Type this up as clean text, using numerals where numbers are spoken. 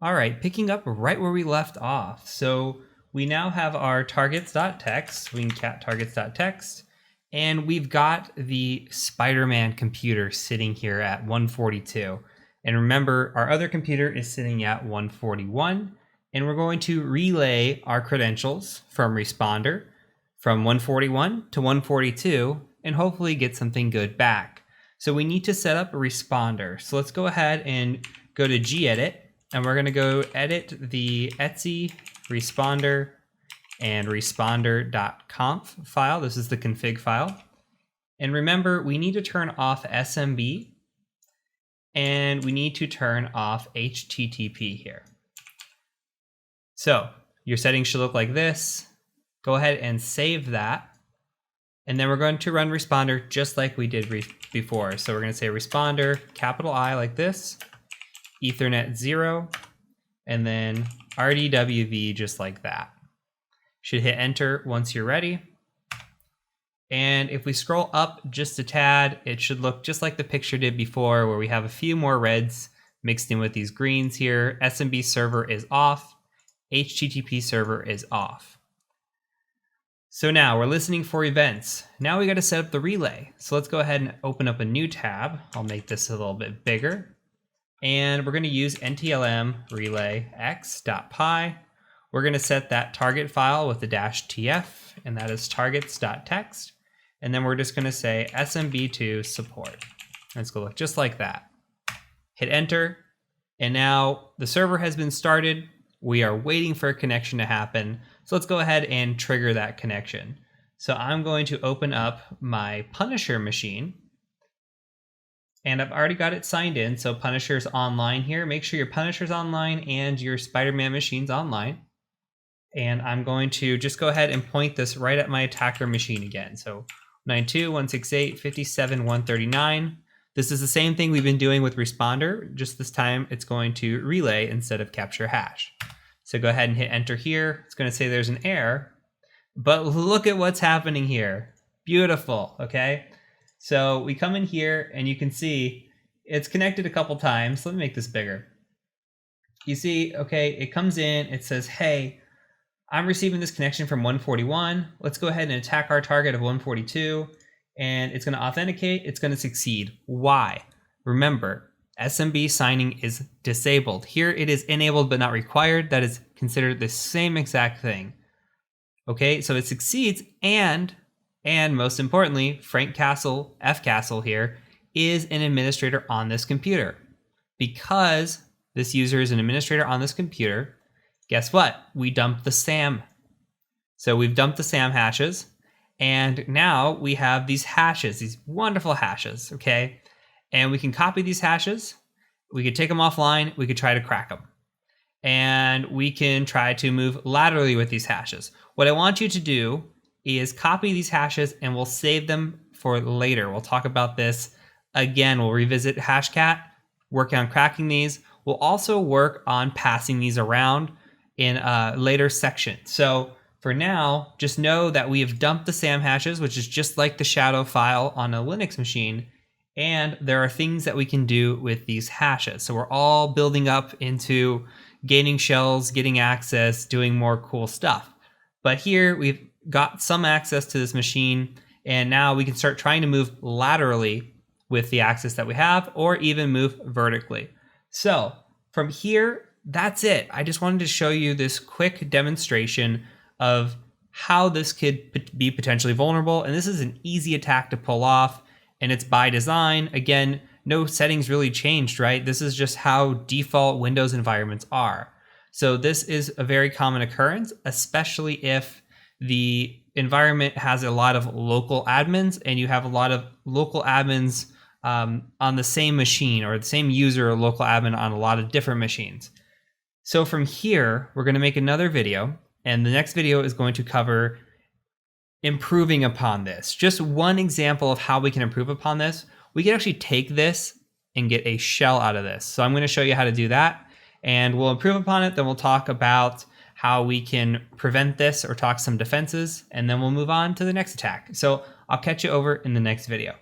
All right, picking up right where we left off. So we now have our targets.txt. We can cat targets.txt, and we've got the Spider-Man computer sitting here at 142. And remember, our other computer is sitting at 141, and we're going to relay our credentials from responder from 141 to 142 and hopefully get something good back. So we need to set up a responder. So let's go ahead and go to gedit, and we're going to go edit the etc responder and responder.conf file. This is the config file. And remember, we need to turn off SMB and we need to turn off HTTP here. So your settings should look like this. Go ahead and save that. And then we're going to run responder just like we did before. So we're going to say responder, capital I like this, Ethernet 0, and then RDWV just like that. Should hit enter once you're ready. And if we scroll up just a tad, it should look just like the picture did before, where we have a few more reds mixed in with these greens here. SMB server is off. HTTP server is off. So now we're listening for events. Now we got to set up the relay. So let's go ahead and open up a new tab. I'll make this a little bit bigger. And we're going to use ntlm relay x.py. We're going to set that target file with the -tf, and that is targets.txt. And then we're just going to say smb2 support. And it's going to look just like that. Hit enter. And now the server has been started. We are waiting for a connection to happen. So let's go ahead and trigger that connection. So I'm going to open up my Punisher machine. And I've already got it signed in. So Punisher's online here. Make sure your Punisher's online and your Spider-Man machine's online. And I'm going to just go ahead and point this right at my attacker machine again. So 92.168.57.139. This is the same thing we've been doing with responder. Just this time it's going to relay instead of capture hash. So go ahead and hit enter here. It's going to say there's an error, but look at what's happening here. Beautiful, okay? So we come in here and you can see it's connected a couple times. Let me make this bigger. You see, okay, it comes in, it says, hey, I'm receiving this connection from 141. Let's go ahead and attack our target of 142. And it's going to authenticate. It's going to succeed. Why? Remember, SMB signing is disabled. Here it is enabled but not required. That is considered the same exact thing. Okay, so it succeeds, and most importantly, Frank Castle, F Castle here, is an administrator on this computer. Because this user is an administrator on this computer, guess what? We dumped the SAM. So we've dumped the SAM hashes, and now we have these hashes, these wonderful hashes, okay? And we can copy these hashes. We could take them offline. We could try to crack them. And we can try to move laterally with these hashes. What I want you to do is copy these hashes, and we'll save them for later. We'll talk about this again. We'll revisit Hashcat, work on cracking these. We'll also work on passing these around in a later section. So for now, just know that we have dumped the SAM hashes, which is just like the shadow file on a Linux machine. And there are things that we can do with these hashes. So we're all building up into gaining shells, getting access, doing more cool stuff. But here we've got some access to this machine, and now we can start trying to move laterally with the access that we have, or even move vertically. So from here, that's it. I just wanted to show you this quick demonstration of how this could be potentially vulnerable. And this is an easy attack to pull off, and it's by design. Again, no settings really changed, right? This is just how default Windows environments are. So this is a very common occurrence, especially if the environment has a lot of local admins and you have a lot of local admins on the same machine, or the same user or local admin on a lot of different machines. So from here, we're going to make another video, and the next video is going to cover improving upon this. Just one example of how we can improve upon this. We can actually take this and get a shell out of this. So I'm going to show you how to do that, and we'll improve upon it. Then we'll talk about how we can prevent this or talk some defenses, and then we'll move on to the next attack. So I'll catch you over in the next video.